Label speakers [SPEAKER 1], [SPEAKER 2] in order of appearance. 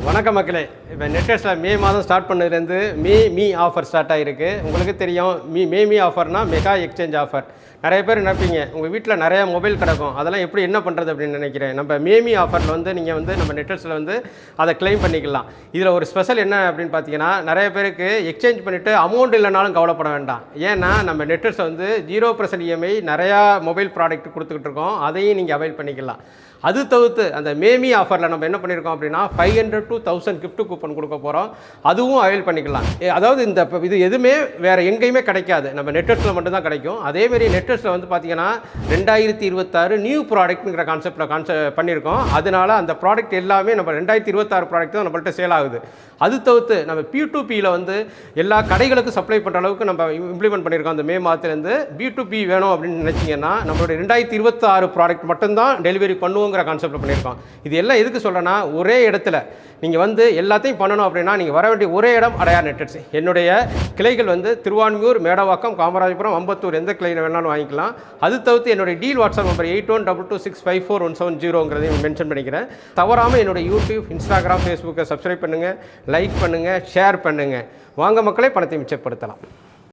[SPEAKER 1] வணக்கம் மக்களே. இப்போ நெட்ஃப்ளிக்ஸில் மே மாதம் ஸ்டார்ட் பண்ணதுலேருந்து மீ ஆஃபர் ஸ்டார்ட் ஆகிருக்கு. உங்களுக்கு தெரியும் மீ ஆஃபர்னா மெகா எக்ஸ்சேஞ்ச் ஆஃபர். நிறைய பேர் நினைப்பீங்க உங்கள் வீட்டில் நிறையா மொபைல் கிடக்கும், அதெல்லாம் எப்படி என்ன பண்ணுறது அப்படின்னு நினைக்கிறேன். நம்ம மீ ஆஃபரில் வந்து நீங்கள் வந்து நம்ம நெட்ஃப்ளிக்ஸில் வந்து அதை கிளைம் பண்ணிக்கலாம். இதில் ஒரு ஸ்பெஷல் என்ன அப்படின்னு பார்த்தீங்கன்னா, நிறைய பேருக்கு எக்ஸ்சேஞ்ச் பண்ணிவிட்டு அமௌண்ட் இல்லைனாலும் கவலைப்பட வேண்டாம். ஏன்னா நம்ம நெட்ஃப்ளிக்ஸில் வந்து 0% இஎம்ஐ நிறையா மொபைல் ப்ராடக்ட் கொடுத்துக்கிட்டு இருக்கோம். அதையும் நீங்கள் அவைல் பண்ணிக்கலாம். அது தவிர்த்து அந்த மீ ஆஃபரில் நம்ம என்ன பண்ணியிருக்கோம் அப்படின்னா 500 to 1000 கிஃப்ட் கூப்பன் கொடுக்க போகிறோம். அதுவும் அவைல் பண்ணிக்கலாம். அதாவது இது எதுவுமே வேறு எங்கேயுமே கிடைக்காது, நம்ம நெட்ஃப்ளிக்ஸில் மட்டும்தான் கிடைக்கும். அதேமாரி நெட்ஃப்ளிக்ஸில் வந்து பார்த்தீங்கன்னா 2026 நியூ ப்ராடக்ட்டுங்கிற கான்செப்டில் பண்ணியிருக்கோம். அதனால அந்த ப்ராடக்ட் எல்லாமே நம்ம 2026 ப்ராடக்ட் தான் நம்மள்ட்ட சேல் ஆகுது. அது தவிர்த்து நம்ம P2Pயில் வந்து எல்லா கடைகளுக்கும் சப்ளை பண்ணுற அளவுக்கு நம்ம இம்ப்ளிமெண்ட் பண்ணியிருக்கோம். அந்த மே மாதத்துலேருந்து B2P வேணும் அப்படின்னு நினச்சிங்கன்னா நம்மளுடைய 2026 ப்ராடக்ட் மட்டும்தான் டெலிவரி பண்ணுவோங்கிற கான்செப்டில் பண்ணியிருக்கோம். இது எல்லாம் எதுக்கு சொல்கிறேன்னா, ஒரே இடத்துல நீங்கள் வந்து எல்லாத்தையும் பண்ணணும் அப்படின்னா நீங்கள் வர வேண்டிய ஒரே இடம் அடையார் நெட்ஃப்ளிக்ஸ். என்னுடைய கிளைகள் வந்து திருவான்மியூர், மேடவாக்கம், காமராஜபுரம், அம்பத்தூர், எந்த கிளையில் வேணாலும் வாங்கிக்கலாம். அது தவிர்த்து என்னுடைய டீல் வாட்ஸ்அப் நம்பர் 8122654170 மென்ஷன் பண்ணிக்கிறேன். தவறாமல் என்னுடைய யூடியூப், இன்ஸ்டாகிராம், ஃபேஸ்புக்கை சப்ஸ்கிரைப் பண்ணுங்கள், லைக் பண்ணுங்கள், ஷேர் பண்ணுங்கள். வாங்க மக்களே, பணத்தை மிச்சப்படுத்தலாம்.